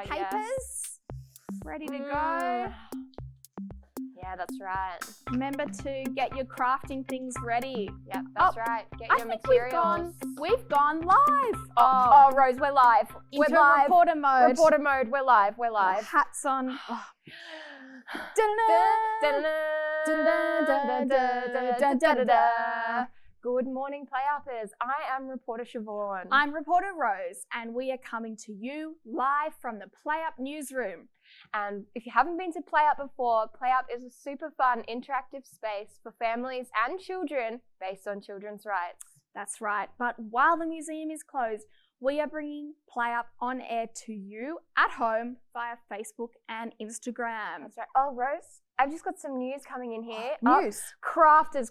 papers. Yes. Ready to go. Yeah, that's right. Remember to get your crafting things ready. Yep, that's right. Get your think materials. We've gone live. Oh, Rose, we're live. Into We're live. reporter mode. Reporter mode. We're live. We're live. Hats on. Good morning, PlayUppers. I am reporter Siobhan. I'm reporter Rose, and we are coming to you live from the PlayUp newsroom. And if you haven't been to PlayUp before, PlayUp is a super fun interactive space for families and children based on children's rights. That's right. But while the museum is closed, we are bringing PlayUp on air to you at home via Facebook and Instagram. That's right. Oh, Rose, I've just got some news coming in here. News. Crafters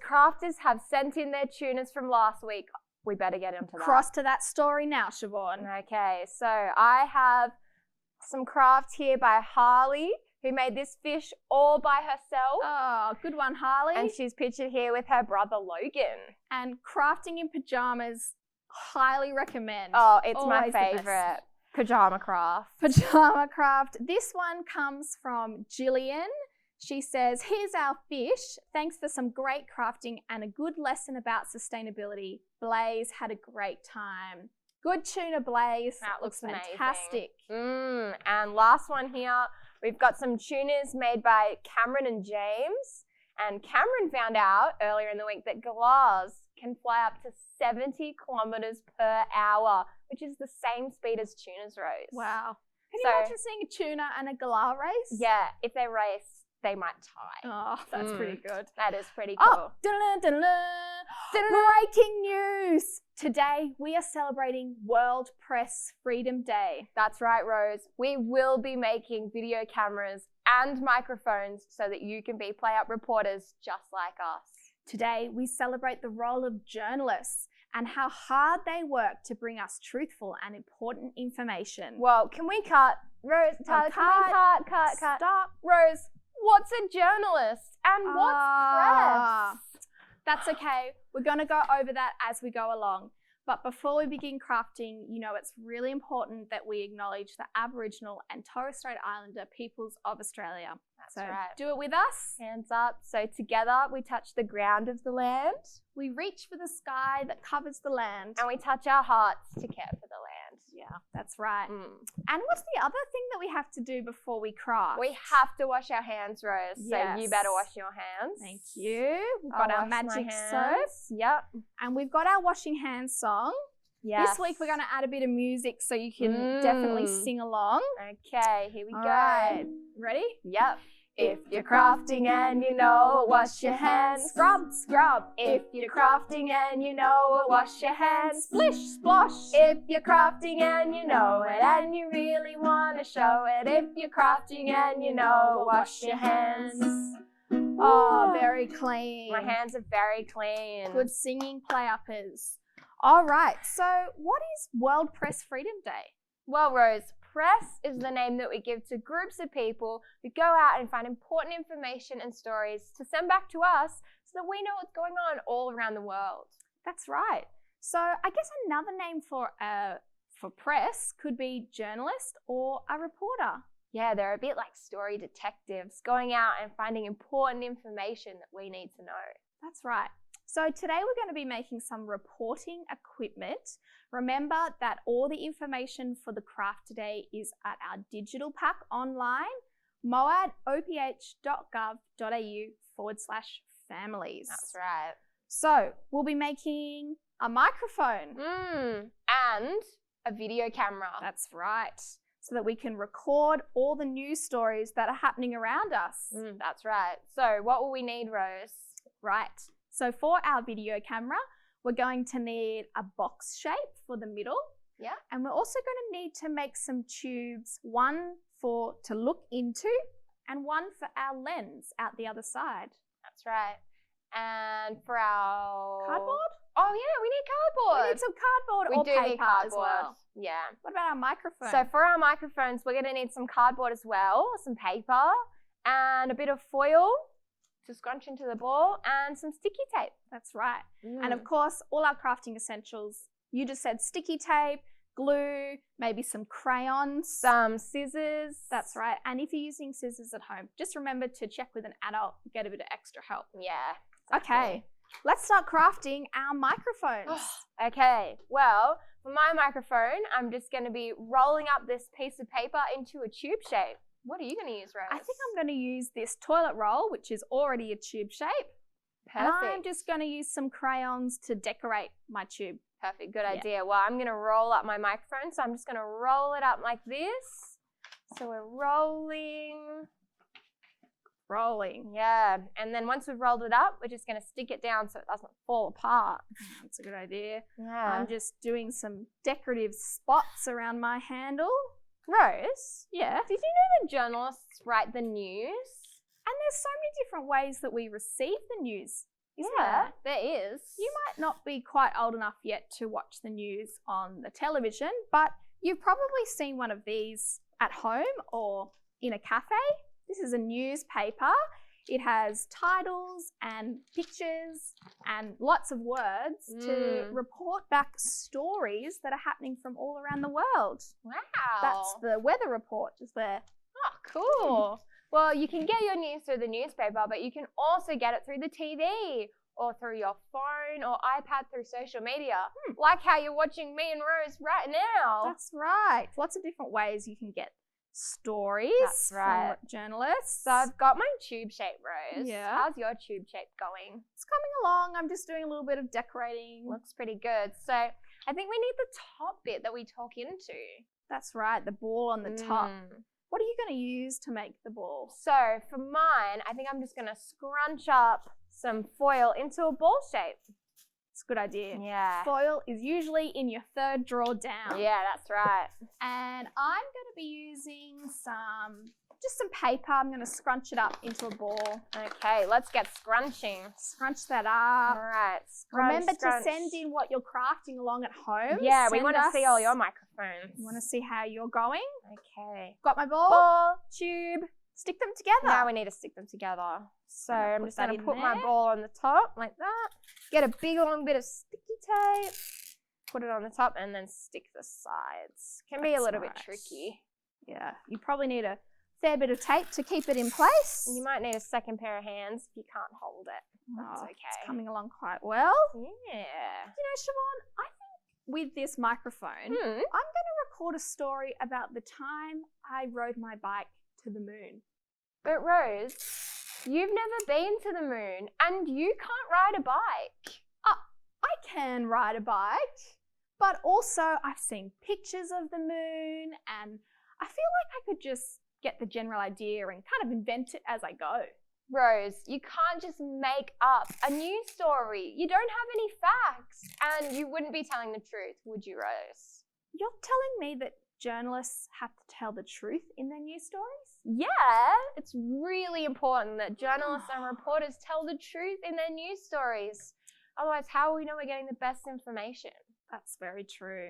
have sent in their tuners from last week. We better get into that. Cross to that story now, Siobhan. Okay, so I have some crafts here by Harley, who made this fish all by herself. Oh, good one, Harley. And she's pictured here with her brother Logan. And crafting in pajamas, highly recommend. Oh, it's Always my the favourite pajama craft. Pajama craft. This one comes from Jillian. She says, here's our fish. Thanks for some great crafting and a good lesson about sustainability. Blaze had a great time. Good tuna, Blaze. That looks fantastic. And last one here, we've got some tuners made by Cameron and James. And Cameron found out earlier in the week that galahs can fly up to 70 kilometres per hour, which is the same speed as tunas, Rose. Wow. Can you imagine seeing a tuna and a galah race? Yeah, if they race, they might tie. Oh, that's pretty good. That is pretty cool. Breaking news! Today we are celebrating World Press Freedom Day. That's right, Rose. We will be making video cameras and microphones so that you can be PlayUp reporters just like us. Today we celebrate the role of journalists and how hard they work to bring us truthful and important information. Well, can we cut? Rose, Tyler, cut. Stop. Rose, what's a journalist and what's press? That's okay. We're going to go over that as we go along. But before we begin crafting, you know it's really important that we acknowledge the Aboriginal and Torres Strait Islander peoples of Australia. That's right. Do it with us. Hands up. So together we touch the ground of the land. We reach for the sky that covers the land. And we touch our hearts to care for the land. Yeah, that's right. And what's the other thing that we have to do before we craft? We have to wash our hands, Rose. Yes. So you better wash your hands. Thank you. We've got our magic soap. Yep. And we've got our washing hands song. Yes. This week we're going to add a bit of music so you can definitely sing along. Okay, here we go. Right. Ready? Yep. If you're crafting and you know it, wash your hands. Scrub, scrub. If you're crafting and you know it, wash your hands. Splish, splosh. If you're crafting and you know it and you really want to show it. If you're crafting and you know it, wash your hands. Oh, very clean. My hands are very clean. Good singing, PlayUppers. All right, so what is World Press Freedom Day? Well, Rose, press is the name that we give to groups of people who go out and find important information and stories to send back to us so that we know what's going on all around the world. That's right. So I guess another name for press could be journalist or a reporter. Yeah, they're a bit like story detectives going out and finding important information that we need to know. That's right. So today we're going to be making some reporting equipment. Remember that all the information for the craft today is at our digital pack online, moad.oph.gov.au/families. That's right. So we'll be making a microphone. And a video camera. That's right. So that we can record all the news stories that are happening around us. That's right. So what will we need, Rose? Right. So for our video camera, we're going to need a box shape for the middle. Yeah. And we're also going to need to make some tubes, one to look into and one for our lens out the other side. That's right. And for our... Cardboard? Oh yeah, we need cardboard. We need some cardboard or paper as well. Yeah. What about our microphone? So for our microphones, we're going to need some cardboard as well, some paper and a bit of foil to scrunch into the ball and some sticky tape. That's right. And of course, all our crafting essentials, you just said sticky tape, glue, maybe some crayons. Some scissors. That's right. And if you're using scissors at home, just remember to check with an adult, get a bit of extra help. Yeah. Exactly. Okay, let's start crafting our microphones. Okay, well, for my microphone, I'm just going to be rolling up this piece of paper into a tube shape. What are you going to use, Rose? I think I'm going to use this toilet roll, which is already a tube shape. Perfect. And I'm just going to use some crayons to decorate my tube. Perfect, good idea. Well, I'm going to roll up my microphone, so I'm just going to roll it up like this. So we're rolling. Yeah, and then once we've rolled it up, we're just going to stick it down so it doesn't fall apart. That's a good idea. Yeah. I'm just doing some decorative spots around my handle. Rose, Yeah. did you know that journalists write the news? And there's so many different ways that we receive the news. Isn't Yeah, there? there is. You might not be quite old enough yet to watch the news on the television, but you've probably seen one of these at home or in a cafe. This is a newspaper. It has titles and pictures and lots of words to report back stories that are happening from all around the world. Wow. That's the weather report just there. Oh, cool. Well, you can get your news through the newspaper, but you can also get it through the TV or through your phone or iPad through social media, like how you're watching me and Rose right now. That's right. Lots of different ways you can get stories right. from journalists. So I've got my tube shape, Rose. Yeah. How's your tube shape going? It's coming along. I'm just doing a little bit of decorating. Looks pretty good. So I think we need the top bit that we talk into. That's right, the ball on the top. What are you going to use to make the ball? So for mine, I think I'm just going to scrunch up some foil into a ball shape. It's a good idea. Yeah. Foil is usually in your third drawer down. Yeah, that's right. And I'm going to be using just some paper. I'm going to scrunch it up into a ball. Okay, let's get scrunching. Scrunch that up. All right. Remember to send in what you're crafting along at home. Yeah, we Send want to us. see all your microphones. You want to see how you're going? Okay. Got my ball? Ball. Tube. Stick them together. Now we need to stick them together. So I'm just going to put my there. ball on the top like that. Get a big long bit of sticky tape. Put it on the top and then stick the sides. Can be a little bit tricky. Yeah, you probably need a fair bit of tape to keep it in place. You might need a second pair of hands if you can't hold it. That's okay. It's coming along quite well. Yeah. You know, Siobhan, I think with this microphone, I'm going to record a story about the time I rode my bike to the moon. But Rose, you've never been to the moon and you can't ride a bike. I can ride a bike, but also I've seen pictures of the moon and I feel like I could just get the general idea and kind of invent it as I go. Rose, you can't just make up a news story. You don't have any facts and you wouldn't be telling the truth, would you, Rose? You're telling me that journalists have to tell the truth in their news stories? Yeah, it's really important that journalists and reporters tell the truth in their news stories. Otherwise, how will we know we're getting the best information? That's very true.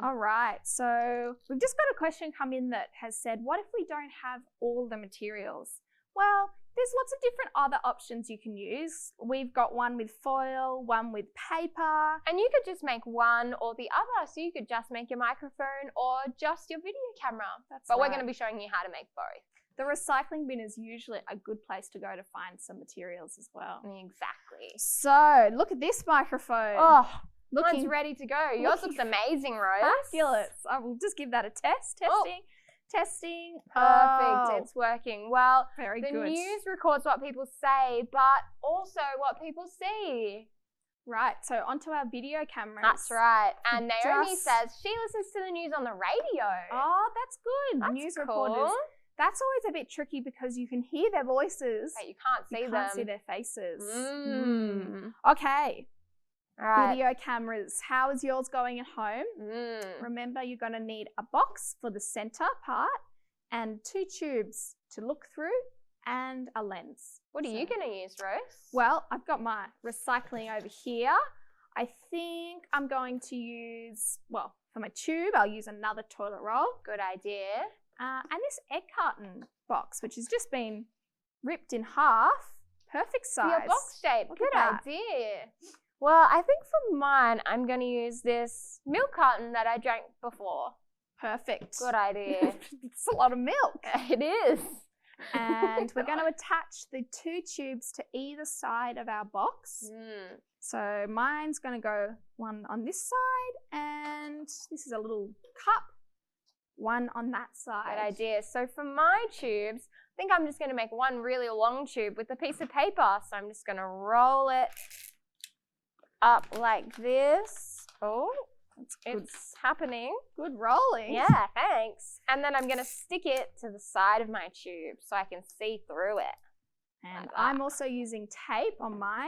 All right, so we've just got a question come in that has said, what if we don't have all the materials? Well, there's lots of different other options you can use. We've got one with foil, one with paper. And you could just make one or the other. So you could just make your microphone or just your video camera. But we're going to be showing you how to make both. The recycling bin is usually a good place to go to find some materials as well. Exactly. So look at this microphone. Oh, mine's ready to go. Yours looks amazing, Rose. Fabulous. I will just give that a test. Testing. Perfect. Oh, It's working. Well, very the good. news records what people say, but also what people see. Right, so onto our video cameras. That's right. And Naomi says she listens to the news on the radio. Oh, that's good. That's news cool. reporters. That's always a bit tricky because you can hear their voices. But you can't see you them. can't see their faces. Okay. All right. Video cameras. How is yours going at home? Remember, you're going to need a box for the center part and 2 tubes to look through and a lens. What are you going to use, Rose? Well, I've got my recycling over here. I think I'm going to use, well, for my tube, I'll use another toilet roll. Good idea. And this egg carton box, which has just been ripped in half. Perfect size. For your box shape. Look Good at that. idea. Well, I think for mine, I'm going to use this milk carton that I drank before. Perfect. Good idea. It's a lot of milk. It is. And we're going to attach the 2 tubes to either side of our box. So mine's going to go one on this side, and this is a little cup, one on that side. Good idea. So for my tubes, I think I'm just going to make one really long tube with a piece of paper. So I'm just going to roll it up like this. Oh, it's happening. Good rolling. Yeah, thanks. And then I'm going to stick it to the side of my tube so I can see through it. And I'm also using tape on mine,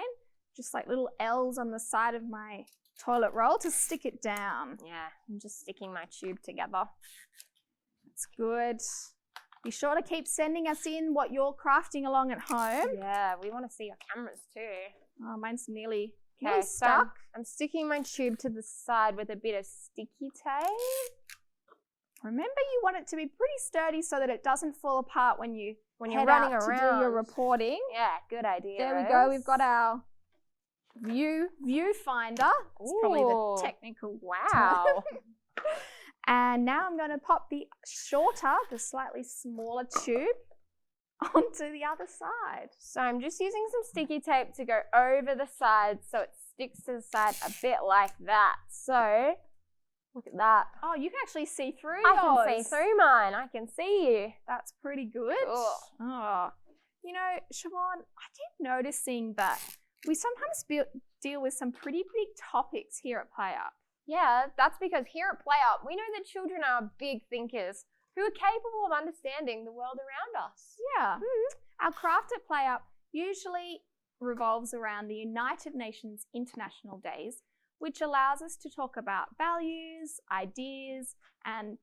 just like little L's on the side of my toilet roll to stick it down. Yeah, I'm just sticking my tube together. That's good. Be sure to keep sending us in what you're crafting along at home. Yeah, we want to see your cameras too. Oh, mine's nearly stuck. I'm sticking my tube to the side with a bit of sticky tape. Remember, you want it to be pretty sturdy so that it doesn't fall apart when you're running around to do your reporting. Yeah, good idea. There we go. We've got our viewfinder. It's probably the technical wow. term. And now I'm going to pop the slightly smaller tube onto the other side. So I'm just using some sticky tape to go over the side so it sticks to the side a bit like that. So look at that. Oh, you can actually see through I yours. can see through mine. I can see you. That's pretty good. Cool. Oh, you know, Siobhan, I keep noticing that we sometimes deal with some pretty big topics here at PlayUp. Yeah, that's because here at PlayUp, we know that children are big thinkers who are capable of understanding the world around us. Yeah. Our craft at PlayUp usually revolves around the United Nations International Days, which allows us to talk about values, ideas, and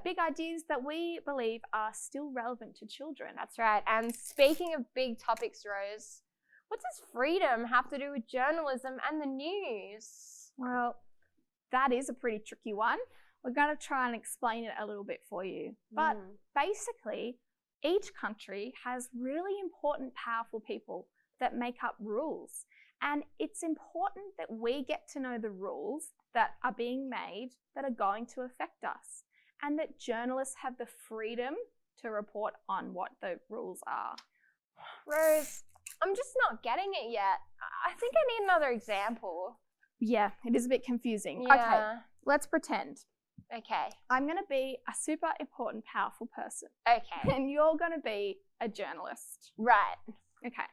big ideas that we believe are still relevant to children. That's right. And speaking of big topics, Rose, what does freedom have to do with journalism and the news? Well, that is a pretty tricky one. We're going to try and explain it a little bit for you. But basically, each country has really important, powerful people that make up rules. And it's important that we get to know the rules that are being made that are going to affect us, and that journalists have the freedom to report on what the rules are. Rose, I'm just not getting it yet. I think I need another example. Yeah, it is a bit confusing. Yeah. Okay, let's pretend. Okay. I'm going to be a super important, powerful person. Okay. And you're going to be a journalist. Right. Okay.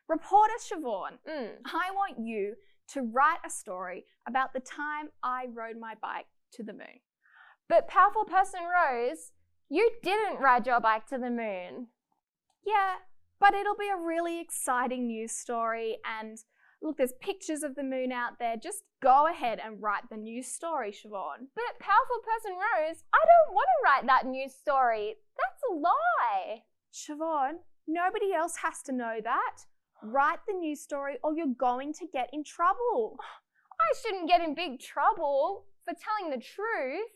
Reporter Siobhan, I want you to write a story about the time I rode my bike to the moon. But powerful person Rose, you didn't ride your bike to the moon. Yeah, but it'll be a really exciting news story, and look, there's pictures of the moon out there. Just go ahead and write the news story, Siobhan. But powerful person Rose, I don't want to write that news story. That's a lie. Siobhan, nobody else has to know that. Write the news story or you're going to get in trouble. I shouldn't get in big trouble for telling the truth.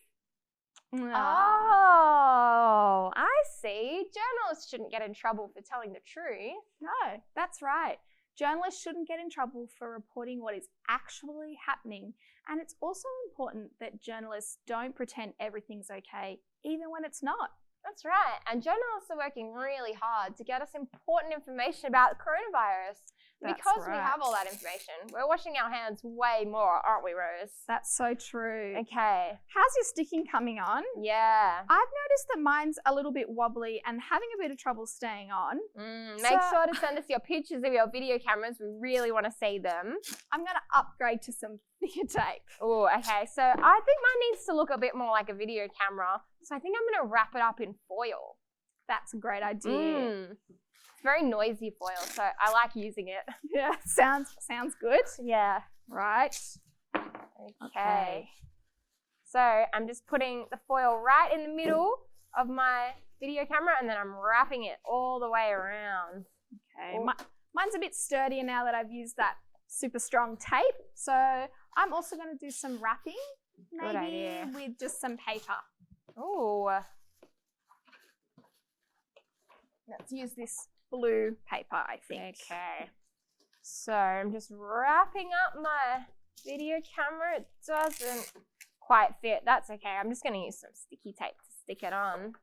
No. Oh, I see. Journalists shouldn't get in trouble for telling the truth. No, that's right. Journalists shouldn't get in trouble for reporting what is actually happening. And it's also important that journalists don't pretend everything's okay, even when it's not. That's right. And journalists are working really hard to get us important information about coronavirus. Because we have all that information, we're washing our hands way more, aren't we, Rose? That's so true. Okay. How's your sticking coming on? Yeah. I've noticed that mine's a little bit wobbly and having a bit of trouble staying on. Make sure to send us your pictures of your video cameras. We really want to see them. I'm going to upgrade to some thicker tape. Oh, okay. So I think mine needs to look a bit more like a video camera. So I think I'm going to wrap it up in foil. That's a great idea. It's very noisy foil, so I like using it. Yeah, sounds good. Yeah. Right. Okay. So I'm just putting the foil right in the middle of my video camera, and then I'm wrapping it all the way around. Okay. Mine's a bit sturdier now that I've used that super strong tape. So I'm also going to do some wrapping, maybe with just some paper. Oh. Let's use this blue paper, I think. Okay. So I'm just wrapping up my video camera. It doesn't quite fit. That's okay. I'm just going to use some sticky tape to stick it on.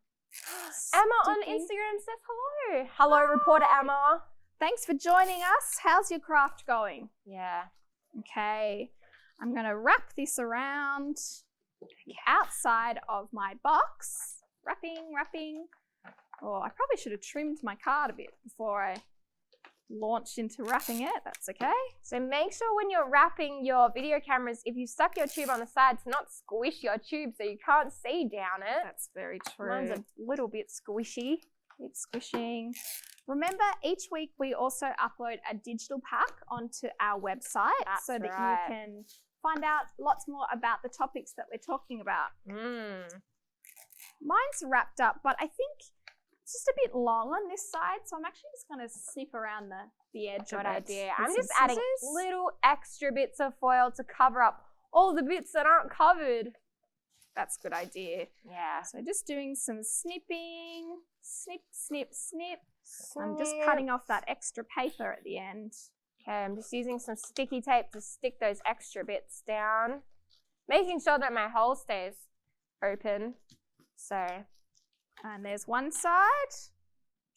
Emma on Instagram says hello. Hello, reporter Emma. Thanks for joining us. How's your craft going? Yeah. Okay, I'm going to wrap this around outside of my box. Wrapping. Oh, I probably should have trimmed my card a bit before I launched into wrapping it. That's okay. So make sure when you're wrapping your video cameras, if you stuck your tube on the side, to not squish your tube so you can't see down it. That's very true. Mine's a little bit squishy. Keep squishing. Remember, each week we also upload a digital pack onto our website so that you can find out lots more about the topics that we're talking about. Mine's wrapped up, but I think it's just a bit long on this side, so I'm actually just going to snip around the edge of it. Good idea. I'm just adding little extra bits of foil to cover up all the bits that aren't covered. That's a good idea. Yeah. So just doing some snipping. Snip. I'm just cutting off that extra paper at the end. Okay, I'm just using some sticky tape to stick those extra bits down, making sure that my hole stays open. So, and there's one side.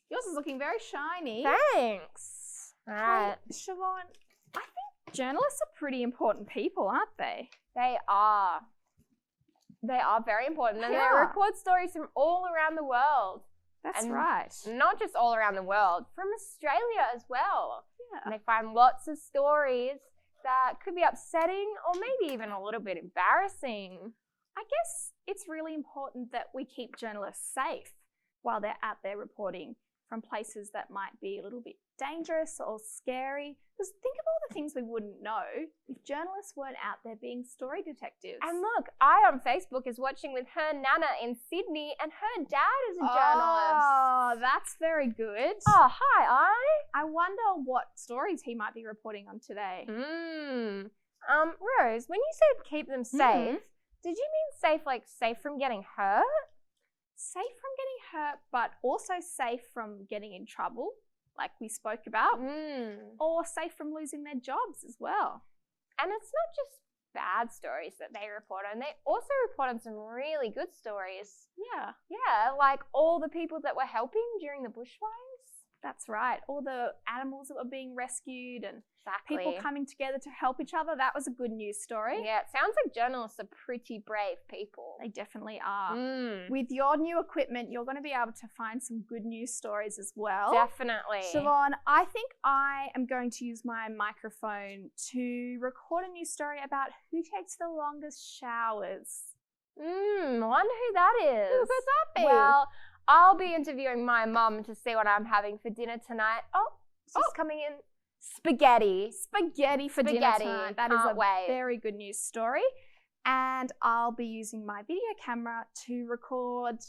Yours is looking very shiny. Thanks. All right. Hey, Siobhan, I think journalists are pretty important people, aren't they? They are. They are very important, and they record stories from all around the world. That's right. Not just all around the world, from Australia as well. Yeah. And they find lots of stories that could be upsetting or maybe even a little bit embarrassing. I guess it's really important that we keep journalists safe while they're out there reporting from places that might be a little bit dangerous or scary. Because think of all the things we wouldn't know if journalists weren't out there being story detectives. And look, I on Facebook is watching with her nana in Sydney, and her dad is a journalist. Oh, that's very good. Oh, hi, I wonder what stories he might be reporting on today. Rose, when you said keep them safe, did you mean safe like safe from getting hurt? Safe from getting hurt, but also safe from getting in trouble, like we spoke about, or safe from losing their jobs as well. And it's not just bad stories that they report on. They also report on some really good stories. Yeah. Yeah, like all the people that were helping during the bushfires. That's right. All the animals that were being rescued and Exactly. people coming together to help each other. That was a good news story. Yeah, it sounds like journalists are pretty brave people. They definitely are. With your new equipment, you're going to be able to find some good news stories as well. Definitely. Siobhan, I think I am going to use my microphone to record a news story about who takes the longest showers. Wonder who that is. Who could that be? Well, I'll be interviewing my mum to see what I'm having for dinner tonight. Oh, she's coming in. Spaghetti for dinner tonight. That is a very good news story. And I'll be using my video camera to record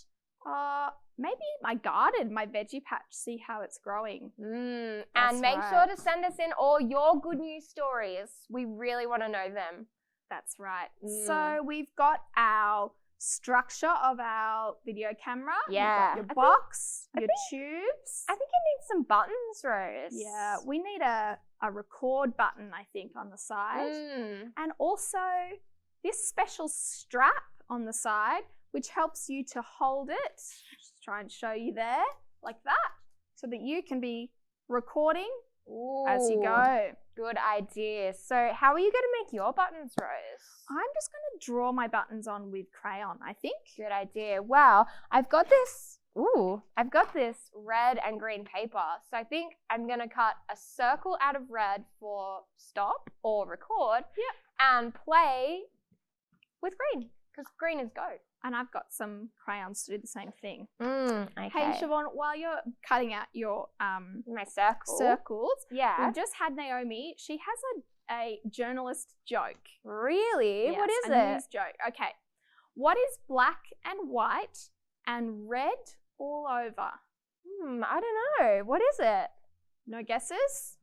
maybe my garden, my veggie patch, see how it's growing. And make sure to send us in all your good news stories. We really want to know them. That's right. So we've got our structure of our video camera. Yeah. You've got your box, your tubes. I think it needs some buttons, Rose. Yeah, we need a record button, I think, on the side. And also this special strap on the side, which helps you to hold it. Just try and show you there, like that, so that you can be recording as you go. Good idea. So how are you going to make your buttons, Rose? I'm just going to draw my buttons on with crayon, I think. Good idea. Well, I've got this red and green paper. So I think I'm going to cut a circle out of red for stop or record. And play with green, because green is go. And I've got some crayons to do the same thing. Okay. Hey, Siobhan, while you're cutting out your my circles, we just had Naomi. She has a journalist joke. Really? Yes, what is a it? news joke. Okay. What is black and white and red all over? I don't know. What is it? No guesses?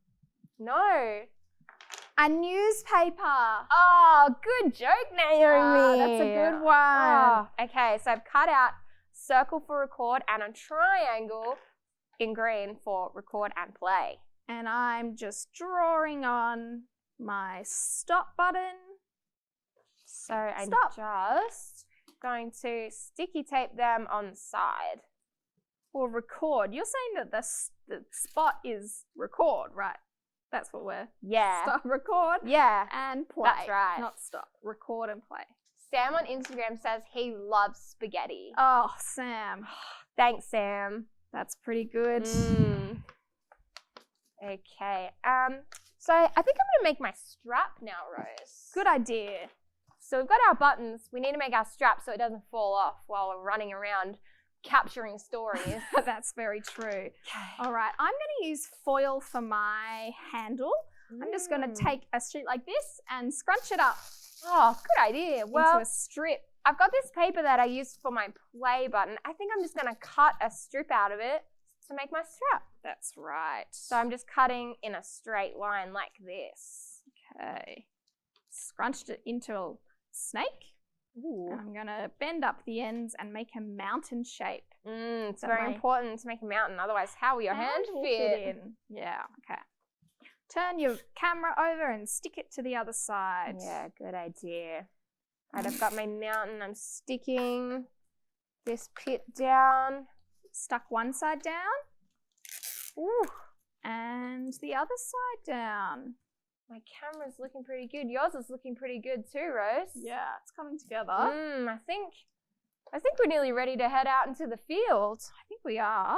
No. A newspaper. Oh, good joke, Naomi. That's a good one. Okay, so I've cut out circle for record and a triangle in green for record and play. And I'm just drawing on my stop button. So I'm Stop. just going to sticky tape them on the side. Or record. You're saying that the spot is record, right? That's what we're... Yeah. Stop, record, Yeah. and play. That's right. Not stop. Record and play. Sam on Instagram says he loves spaghetti. Oh, Sam. Thanks, Sam. That's pretty good. Okay. So I think I'm gonna make my strap now, Rose. Good idea. So we've got our buttons. We need to make our strap so it doesn't fall off while we're running around capturing stories. That's very true. Okay. All right, I'm going to use foil for my handle. I'm just going to take a strip like this and scrunch it up Oh, good idea. Well, into a strip. I've got this paper that I used for my play button. I think I'm just going to cut a strip out of it to make my strap. That's right. So I'm just cutting in a straight line like this. Okay. Scrunched it into a snake. Ooh. I'm going to bend up the ends and make a mountain shape. It's That very my important to make a mountain, otherwise how will your hand will fit? in. Yeah, okay. Turn your camera over and stick it to the other side. Yeah, good idea. Right, I've got my mountain. I'm sticking this pit down. Stuck one side down. Ooh, And the other side down. my camera's looking pretty good. Yours is looking pretty good too, Rose. Yeah, it's coming together. I think we're nearly ready to head out into the field. I think we are.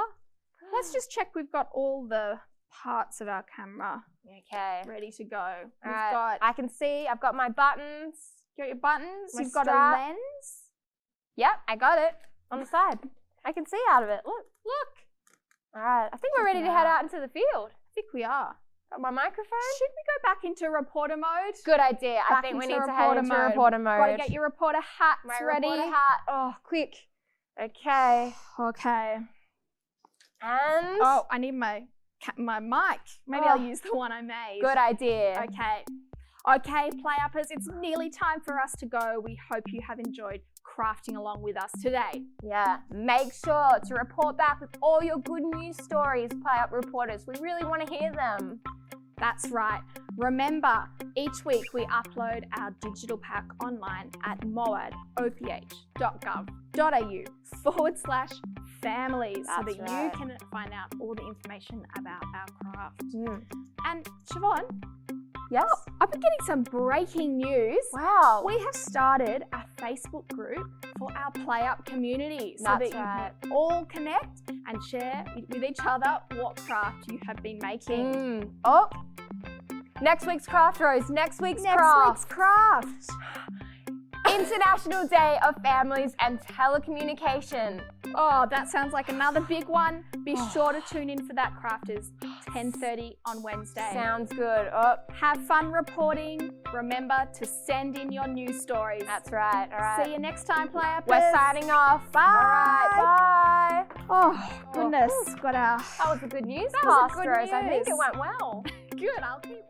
Let's just check we've got all the parts of our camera Okay. ready to go. We've Alright, got I can see. I've got my buttons. your buttons, my you've got strap. a lens. Yep, I got it on the side. I can see out of it. Look. All right, I think we're ready to head out into the field. I think we are. Got my microphone. Should we go back into reporter mode? Good idea. I Back think we into need to head into reporter mode. Got to get your reporter hats my ready. reporter hat. Oh, quick. Okay. Okay. And Oh, I need my mic. Maybe I'll use the one I made. good idea. Okay. Okay, play-uppers, it's nearly time for us to go. We hope you have enjoyed crafting along with us today. Yeah. Make sure to report back with all your good news stories, PlayUp reporters. We really want to hear them. That's right. Remember, each week we upload our digital pack online at moad.oph.gov.au/families so that you can find out all the information about our craft. And Siobhan, Yes. I've been getting some breaking news. Wow. We have started a Facebook group for our PlayUp community so that you can all connect and share with each other what craft you have been making. Oh, next week's craft, Rose. Next week's craft. International Day of Families and Telecommunication. Oh, that sounds like another big one. Be sure to tune in for that, crafters. 10:30 on Wednesday. Sounds good. Oh, Have fun reporting. Remember to send in your news stories. that's right. All right. See you next time, PlayUppers. We're signing off. Bye. All right. Bye. Oh, goodness. Got our... That was a good news That was a cast, good Rose. I think news. it went well. Good, I'll keep...